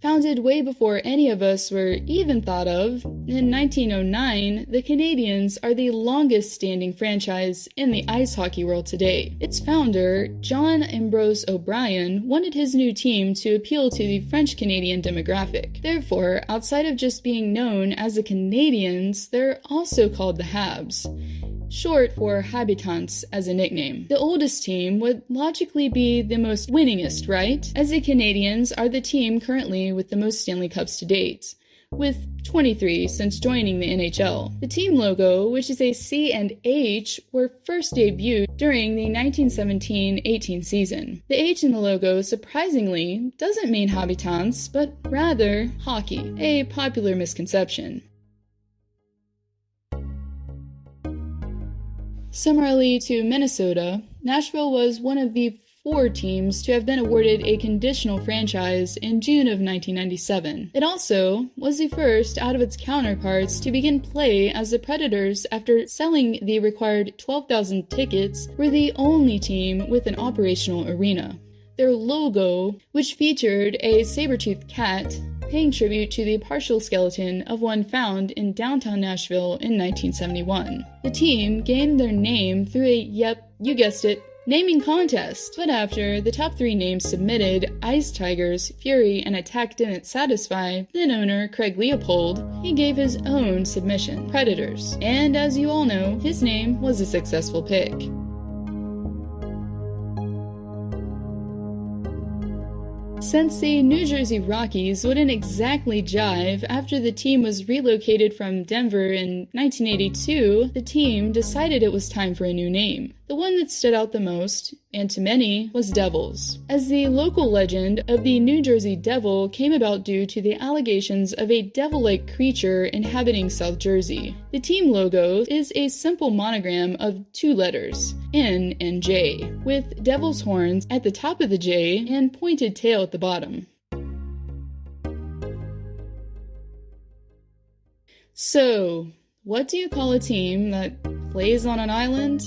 Founded way before any of us were even thought of, in 1909, the Canadiens are the longest-standing franchise in the ice hockey world today. Its founder, John Ambrose O'Brien, wanted his new team to appeal to the French-Canadian demographic. Therefore, outside of just being known as the Canadiens, they're also called the Habs, short for habitants as a nickname. The oldest team would logically be the most winningest, right? As the Canadiens are the team currently with the most Stanley Cups to date, with 23 since joining the NHL. The team logo, which is a C and H, were first debuted during the 1917-18 season. The H in the logo, surprisingly, doesn't mean habitants, but rather hockey, a popular misconception. Similarly to Minnesota, Nashville was one of the 4 teams to have been awarded a conditional franchise in June of 1997. It also was the first out of its counterparts to begin play, as the Predators, after selling the required 12,000 tickets, were the only team with an operational arena. Their logo, which featured a saber-toothed cat, paying tribute to the partial skeleton of one found in downtown Nashville in 1971. The team gained their name through a, yep, you guessed it, naming contest. But after the top 3 names submitted, Ice Tigers, Fury, and Attack didn't satisfy then owner Craig Leopold, he gave his own submission, Predators. And as you all know, his name was a successful pick. Since the New Jersey Rockies wouldn't exactly jive after the team was relocated from Denver in 1982, the team decided it was time for a new name. The one that stood out the most, and to many, was Devils, as the local legend of the New Jersey Devil came about due to the allegations of a devil-like creature inhabiting South Jersey. The team logo is a simple monogram of 2 letters, N and J, with devil's horns at the top of the J and pointed tail at the bottom. So, what do you call a team that plays on an island?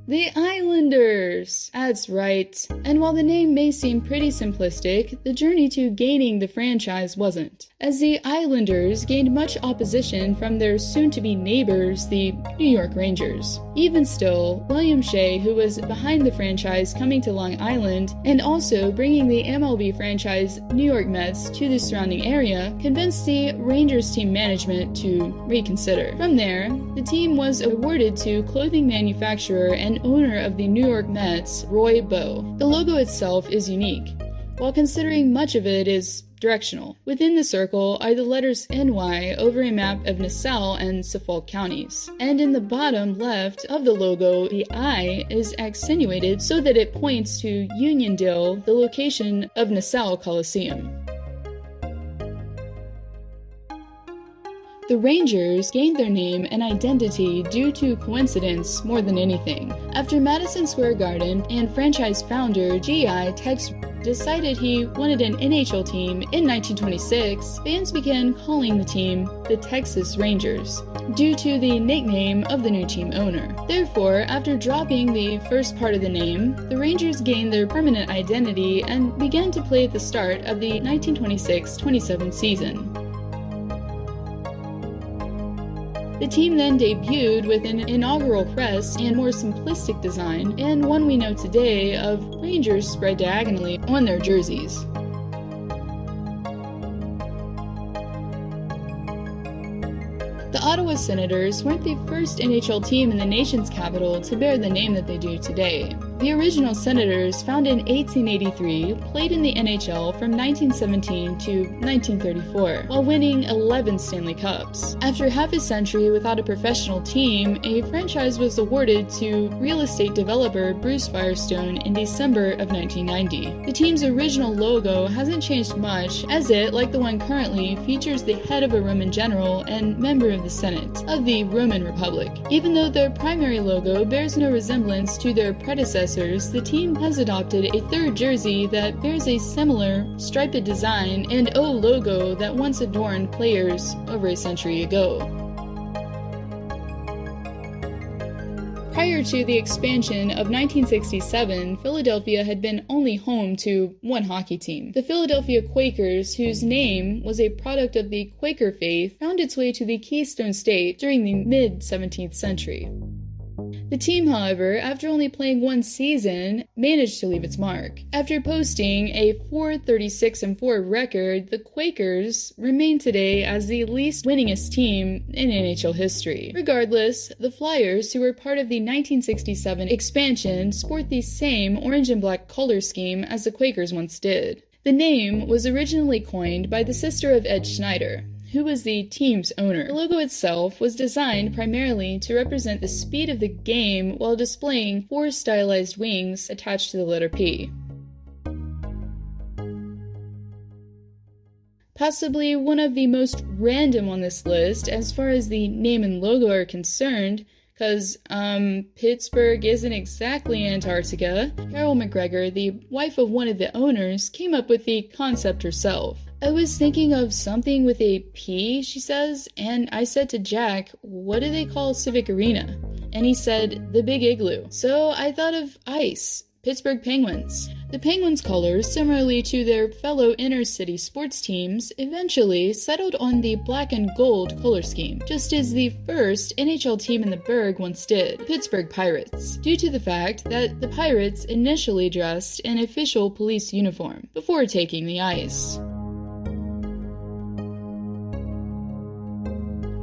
The Islanders! That's right. And while the name may seem pretty simplistic, the journey to gaining the franchise wasn't, as the Islanders gained much opposition from their soon-to-be neighbors, the New York Rangers. Even still, William Shea, who was behind the franchise coming to Long Island, and also bringing the MLB franchise New York Mets to the surrounding area, convinced the Rangers team management to reconsider. From there, the team was awarded to clothing manufacturer and owner of the New York Mets, Roy Bowe. The logo itself is unique, while considering much of it is directional. Within the circle are the letters NY over a map of Nassau and Suffolk counties. And in the bottom left of the logo, the I is accentuated so that it points to Uniondale, the location of Nassau Coliseum. The Rangers gained their name and identity due to coincidence more than anything. After Madison Square Garden and franchise founder G.I. Tex decided he wanted an NHL team in 1926, fans began calling the team the Texas Rangers, due to the nickname of the new team owner. Therefore, after dropping the first part of the name, the Rangers gained their permanent identity and began to play at the start of the 1926-27 season. The team then debuted with an inaugural crest and more simplistic design, and one we know today of Rangers spread diagonally on their jerseys. The Ottawa Senators weren't the first NHL team in the nation's capital to bear the name that they do today. The original Senators, founded in 1883, played in the NHL from 1917 to 1934, while winning 11 Stanley Cups. After half a century without a professional team, a franchise was awarded to real estate developer Bruce Firestone in December of 1990. The team's original logo hasn't changed much, as it, like the one currently, features the head of a Roman general and member of the Senate of the Roman Republic. Even though their primary logo bears no resemblance to their predecessors, the team has adopted a third jersey that bears a similar striped design and O logo that once adorned players over a century ago. Prior to the expansion of 1967, Philadelphia had been only home to one hockey team. The Philadelphia Quakers, whose name was a product of the Quaker faith, found its way to the Keystone State during the mid-17th century. The team, however, after only playing one season, managed to leave its mark. After posting a 436-4 record, the Quakers remain today as the least winningest team in NHL history. Regardless, the Flyers, who were part of the 1967 expansion, sport the same orange and black color scheme as the Quakers once did. The name was originally coined by the sister of Ed Schneider, who was the team's owner. The logo itself was designed primarily to represent the speed of the game while displaying 4 stylized wings attached to the letter P. Possibly one of the most random on this list as far as the name and logo are concerned, because, Pittsburgh isn't exactly Antarctica. Carol McGregor, the wife of one of the owners, came up with the concept herself. I was thinking of something with a P, she says, and I said to Jack, what do they call Civic Arena? And he said, the Big Igloo. So I thought of ICE, Pittsburgh Penguins. The Penguins' colors, similarly to their fellow inner-city sports teams, eventually settled on the black and gold color scheme, just as the first NHL team in the Burgh once did, the Pittsburgh Pirates, due to the fact that the Pirates initially dressed in official police uniform before taking the ice.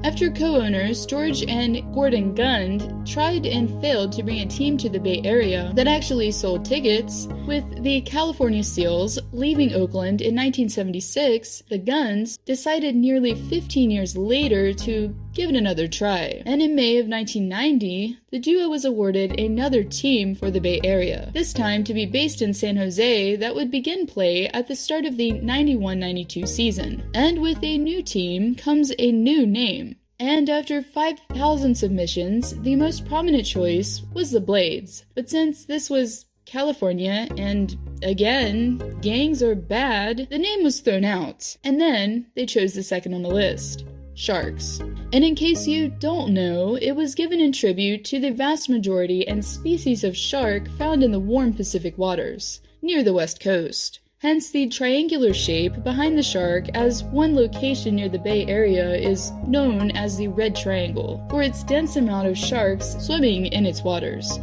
After co-owners George and Gordon Gund tried and failed to bring a team to the Bay Area that actually sold tickets, with the California Seals leaving Oakland in 1976, the Gunds decided nearly 15 years later to give it another try. And in May of 1990, the duo was awarded another team for the Bay Area, this time to be based in San Jose that would begin play at the start of the 91-92 season. And with a new team comes a new name. And after 5,000 submissions, the most prominent choice was the Blades. But since this was California, and again, gangs are bad, the name was thrown out. And then they chose the second on the list, Sharks. And in case you don't know, it was given in tribute to the vast majority and species of shark found in the warm Pacific waters, near the west coast. Hence the triangular shape behind the shark, as one location near the Bay Area is known as the Red Triangle, for its dense amount of sharks swimming in its waters.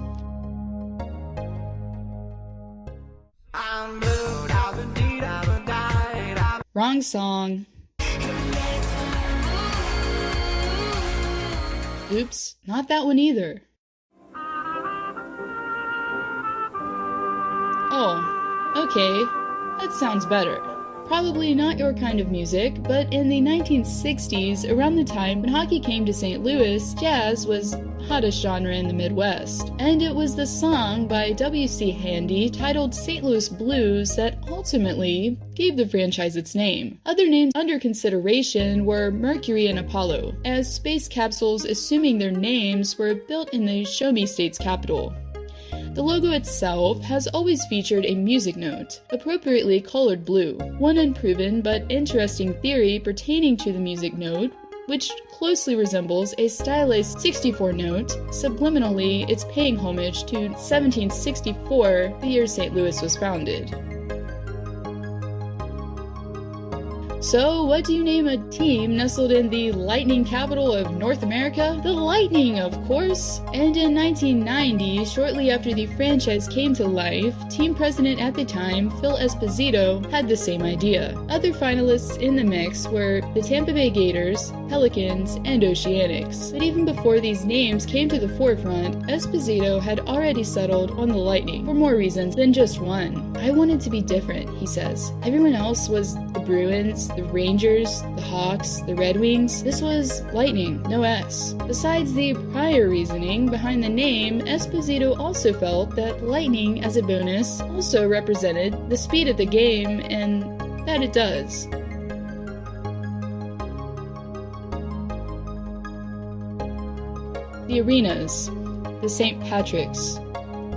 Wrong song. Oops, not that one either. Oh, okay. That sounds better. Probably not your kind of music, but in the 1960s, around the time when hockey came to St. Louis, jazz was the hottest genre in the Midwest. And it was the song by W.C. Handy titled St. Louis Blues that ultimately gave the franchise its name. Other names under consideration were Mercury and Apollo, as space capsules assuming their names were built in the Show Me State's capital. The logo itself has always featured a music note, appropriately colored blue. One unproven but interesting theory pertaining to the music note, which closely resembles a stylized 64 note, subliminally it's paying homage to 1764, the year St. Louis was founded. So, what do you name a team nestled in the lightning capital of North America? The Lightning, of course! And in 1990, shortly after the franchise came to life, team president at the time, Phil Esposito, had the same idea. Other finalists in the mix were the Tampa Bay Gators, Pelicans, and Oceanics. But even before these names came to the forefront, Esposito had already settled on the Lightning, for more reasons than just one. I wanted to be different, he says. Everyone else was the Bruins, the Rangers, the Hawks, the Red Wings. This was Lightning, no S. Besides the prior reasoning behind the name, Esposito also felt that Lightning as a bonus also represented the speed of the game, and that it does. The arenas, the St. Patrick's,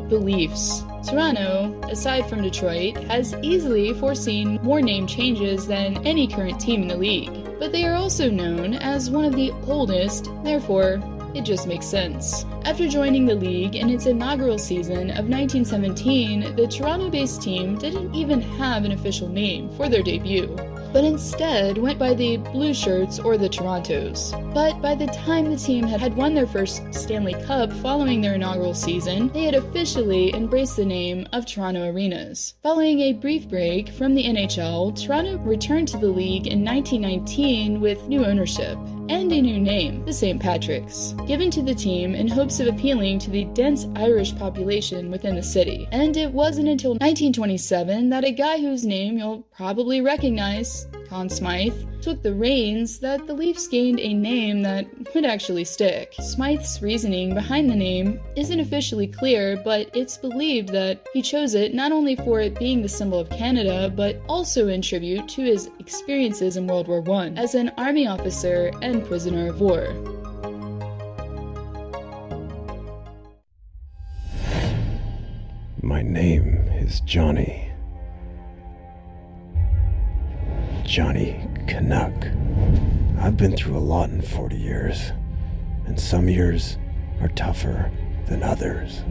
the Leafs. Toronto, aside from Detroit, has easily foreseen more name changes than any current team in the league, but they are also known as one of the oldest, therefore It just makes sense. After joining the league in its inaugural season of 1917, the Toronto-based team didn't even have an official name for their debut, but instead went by the Blue Shirts or the Torontos. But by the time the team had won their first Stanley Cup following their inaugural season, they had officially embraced the name of Toronto Arenas. Following a brief break from the NHL, Toronto returned to the league in 1919 with new ownership and a new name, the St. Patrick's, given to the team in hopes of appealing to the dense Irish population within the city. And it wasn't until 1927 that a guy whose name you'll probably recognize, Conn Smythe, took the reins that the Leafs gained a name that would actually stick. Smythe's reasoning behind the name isn't officially clear, but it's believed that he chose it not only for it being the symbol of Canada, but also in tribute to his experiences in World War I as an army officer and prisoner of war. My name is Johnny. Johnny Canuck. I've been through a lot in 40 years, and some years are tougher than others.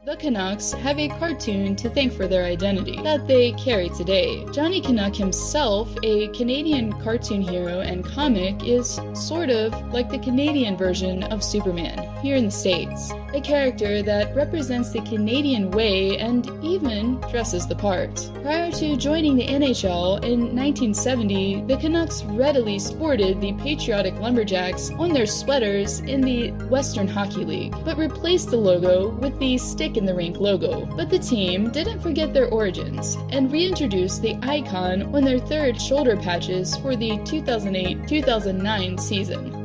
The Canucks have a cartoon to thank for their identity that they carry today. Johnny Canuck himself, a Canadian cartoon hero and comic, is sort of like the Canadian version of Superman here in the States, a character that represents the Canadian way and even dresses the part. Prior to joining the NHL in 1970, the Canucks readily sported the patriotic lumberjacks on their sweaters in the Western Hockey League, but replaced the logo with the stick in the rink logo. But the team didn't forget their origins and reintroduced the icon on their third shoulder patches for the 2008-2009 season.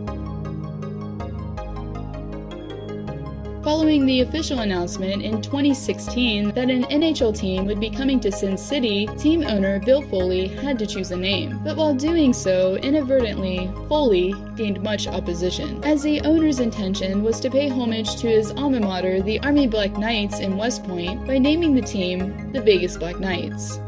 Following the official announcement in 2016 that an NHL team would be coming to Sin City, team owner Bill Foley had to choose a name. But while doing so, inadvertently, Foley gained much opposition, as the owner's intention was to pay homage to his alma mater, the Army Black Knights in West Point, by naming the team the Vegas Black Knights.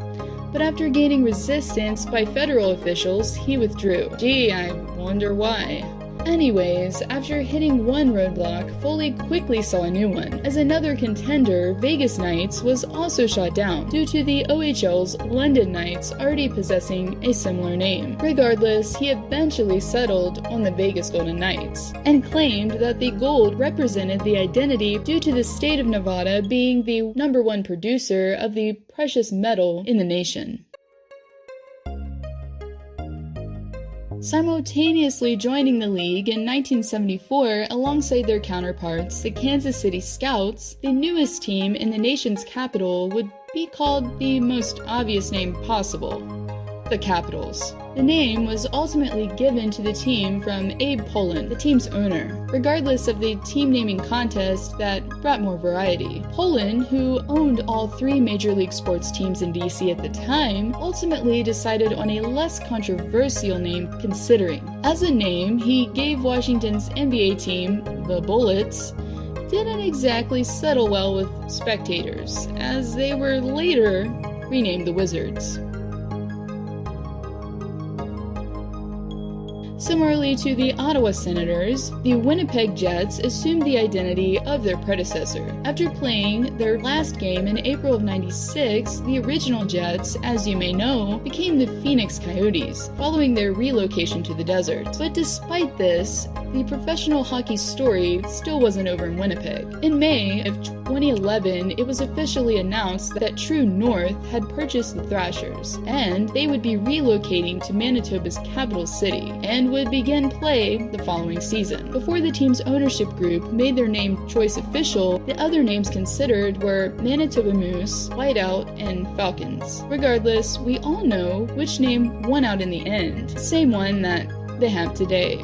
But after gaining resistance by federal officials, he withdrew. Gee, I wonder why. Anyways, after hitting one roadblock, Foley quickly saw a new one, as another contender, Vegas Knights, was also shot down due to the OHL's London Knights already possessing a similar name. Regardless, he eventually settled on the Vegas Golden Knights, and claimed that the gold represented the identity due to the state of Nevada being the #1 producer of the precious metal in the nation. Simultaneously joining the league in 1974 alongside their counterparts, the Kansas City Scouts, the newest team in the nation's capital would be called the most obvious name possible: the Capitals. The name was ultimately given to the team from Abe Pollin, the team's owner, regardless of the team naming contest that brought more variety. Pollin, who owned all 3 Major League sports teams in DC at the time, ultimately decided on a less controversial name considering. As a name he gave Washington's NBA team, the Bullets, didn't exactly settle well with spectators, as they were later renamed the Wizards. Similarly to the Ottawa Senators, the Winnipeg Jets assumed the identity of their predecessor. After playing their last game in April of '96, the original Jets, as you may know, became the Phoenix Coyotes, following their relocation to the desert. But despite this, the professional hockey story still wasn't over in Winnipeg. In May of 2011, it was officially announced that True North had purchased the Thrashers, and they would be relocating to Manitoba's capital city, and would begin play the following season. Before the team's ownership group made their name choice official, the other names considered were Manitoba Moose, Whiteout, and Falcons. Regardless, we all know which name won out in the end, same one that they have today.